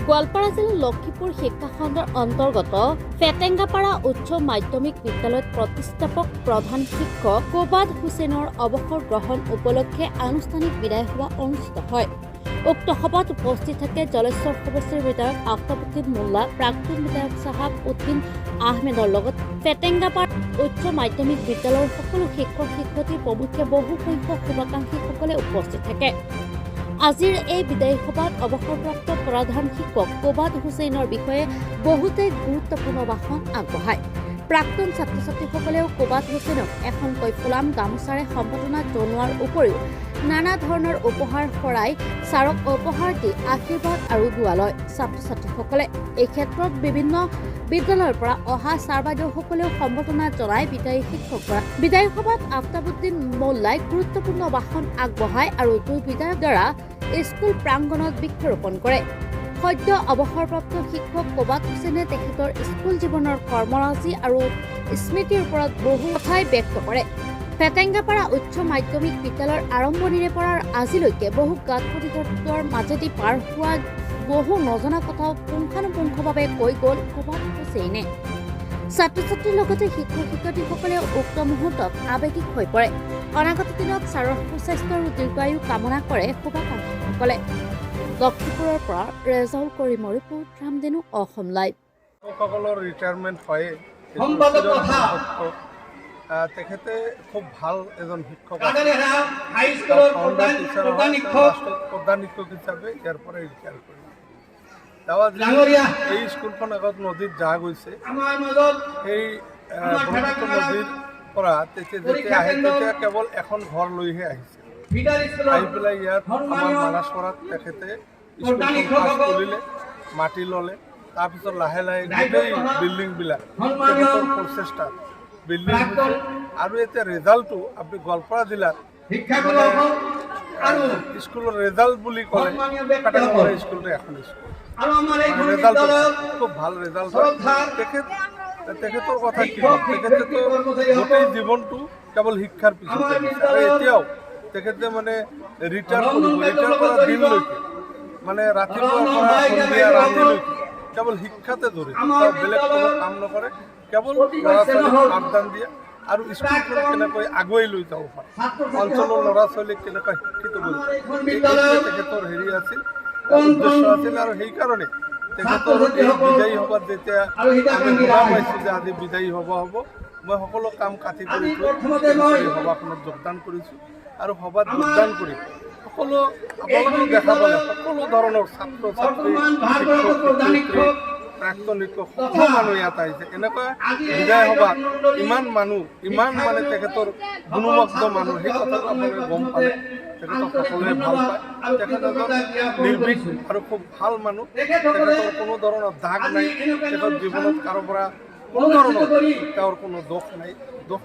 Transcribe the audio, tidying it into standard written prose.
গোৱালপাৰা জিলাৰ লক্ষীপুৰ শিক্ষাখণ্ডৰ অন্তৰ্গত ফেটেঙ্গাপাৰা উচ্চ মাধ্যমিক বিদ্যালয়ত প্ৰতিষ্ঠাপক প্ৰধান শিক্ষক কোবাদ হুছেইনৰ অৱসৰ গ্ৰহণ উপলক্ষে আনুষ্ঠানিক বিদায় সভা অনুষ্ঠিত হয়। উক্ত সভাত উপস্থিত থাকে জলেশ্বৰ সমষ্টিৰ বিধায়ক আফতাবুদ্দিন মোল্লা, প্ৰাক্তন বিধায়ক চাহাব উদ্দিন আহমেদৰ লগত ফেটেঙ্গাপাৰা উচ্চ মাধ্যমিক বিদ্যালয়ৰ সকলো শিক্ষক শিক্ষয়িত্ৰী প্ৰমুখ্যে বহু সংখ্যক শুভাকাংক্ষীসকলে উপস্থিত থাকে। আজিৰ এই বিদায়ী সভাত অৱসৰপ্ৰাপ্ত প্ৰধান শিক্ষক কোবাদ হুছেইনৰ বিষয়ে বহুতে গুৰুত্বপূৰ্ণ ভাষণ আগবঢ়ায়। প্ৰাক্তন ছাত্ৰ ছাত্ৰীসকলেও কোবাদ হুছেইনক এখনকৈ ফুলাম গামোচাৰে সম্বৰ্ধনা জনোৱাৰ উপৰিও নানা ধৰণৰ উপহাৰ শৰাই ছাৰক উপহাৰ দি আশীৰ্বাদ আৰু দুৱা লয়। ছাত্ৰ ছাত্ৰীসকলে এই ক্ষেত্ৰত বিভিন্ন বিদ্যালয়ৰ পৰা অহা ছাৰ বাইদেউসকলেও সম্বৰ্ধনা জনাই বিদায়ী শিক্ষকগৰাকীক। বিদায়ী সভাত আফতাবুদ্দিন মোল্লাই গুৰুত্বপূৰ্ণ ভাষণ আগবঢ়ায় আৰু দুই বিধায়ক দ্বাৰা স্কুল প্ৰাংগণত বৃক্ষৰোপণ কৰে। সদ্য অৱসৰপ্ৰাপ্ত শিক্ষক কোবাদ হুছেইনে তেখেতৰ স্কুল জীৱনৰ কৰ্মৰাজি আৰু স্মৃতিৰ ওপৰত বহু কথাই ব্যক্ত কৰে। ফেটেঙ্গাপাৰা উচ্চ মাধ্যমিক বিদ্যালয়ৰ আৰম্ভণিৰে পৰা আজিলৈকে বহু গাঁত প্ৰতিঘাতৰ মাজেদি পাৰ হোৱা বহু নজনা কথাও পুংখানুপুংখভাৱে কৈ গ'ল কোবাদ হুছেইনে। ছাত্ৰ ছাত্ৰীৰ লগতে শিক্ষক শিক্ষয়িত্ৰীসকলেও উক্ত মুহূৰ্তত আৱেগিক হৈ পৰে। অনাগত দিনত ছাৰৰ সুস্বাস্থ্য আৰু দীৰ্ঘায়ু কামনা কৰে শুভাকাংক্ষীসকলে। লক্ষীপুৰৰ পৰা ৰেজাউল কৰিমৰ ৰিপৰ্ট, ৰামধেনু অসম লাইভ। সকলৰ ৰিটায়াৰমেণ্ট হয়, তেখেতে খুব ভাল এজন শিক্ষক, প্ৰধান শিক্ষক হিচাপে ইয়াৰ পৰা ৰিটায়াৰ কৰিলে। এই স্কুলখন আগত নদীত যা গৈছে, সেই ব্ৰহ্মপুত্ৰ নদীৰ পৰা যেতিয়া আহে তেতিয়া কেৱল এখন ঘৰ লৈহে আহিছে। আহি পেলাই ইয়াত আমাৰ মানাসপাৰাত তেখেতে স্কুলখন খুলিলে, মাটি ল'লে। তাৰপিছত লাহে লাহে গোটেই বিল্ডিংবিলাক তেখেতৰ প্ৰচেষ্টাত বিল্ডিং হৈছে। আৰু এতিয়া ৰেজাল্টটো আপুনি গোৱালপাৰা জিলাত স্কুলৰ ৰেজাল্ট বুলি ক'লে ফেটেঙ্গাপাৰা স্কুলটো এখন স্কুল, ৰেজাল্ট খুব ভাল ৰেজাল্ট হয়। তেখেতৰ কথা কি হ'ল, তেখেতেতো গোটেই জীৱনটো কেৱল শিক্ষাৰ পিছতে দিছে আৰু এতিয়াও তেখেতে মানে ৰিটায়াৰ কৰা দিনলৈকে, মানে ৰাতিপুৱাৰ পৰা সন্ধিয়া ৰাতিলৈকে কেৱল শিক্ষাতে জড়িত, বেলেগ কোনো কাম নকৰে, কেৱল ল'ৰা ছোৱালীক পাঠদান দিয়ে আৰু স্কুলখন কেনেকৈ আগুৱাই লৈ যাব পাৰে, অঞ্চলৰ ল'ৰা ছোৱালীক কেনেকৈ শিক্ষিত কৰিব পাৰে, তেখেতৰ হেৰি আছিল, উদ্দেশ্য আছিল। আৰু সেইকাৰণে তেখেতৰ এই বিদায়ী সভাত যেতিয়া আমি শুনা পাইছোঁ যে আজি বিদায়ী সভা হ'ব, মই সকলো কাম কাটি কৰি থৈ সভাখনত যোগদান কৰিছোঁ। আৰু সভাত যোগদান কৰি সকলো আপোনালোকেও দেখা পালে সকলো ধৰণৰ ছাত্ৰ ছাত্ৰী, শিক্ষক প্ৰাক্তন শিক্ষক সকলো মানুহ ইয়াত আহিছে। এনেকুৱা বিদায় সভাত ইমান মানুহ, ইমান মানে তেখেতৰ গুণমগ্ধ মানুহ, সেই কথাটো আপোনালোকে গম পালে। তেখেতক সকলোৱে ভাল পায়। তেখেত এজন নিৰ্ভীক আৰু খুব ভাল মানুহ। তেখেতৰ কোনো ধৰণৰ দাগ নাই, তেখেতৰ জীৱনত কাৰো পৰা কোনো ধৰণৰ তেওঁৰ কোনো দোষ নাই, দোষ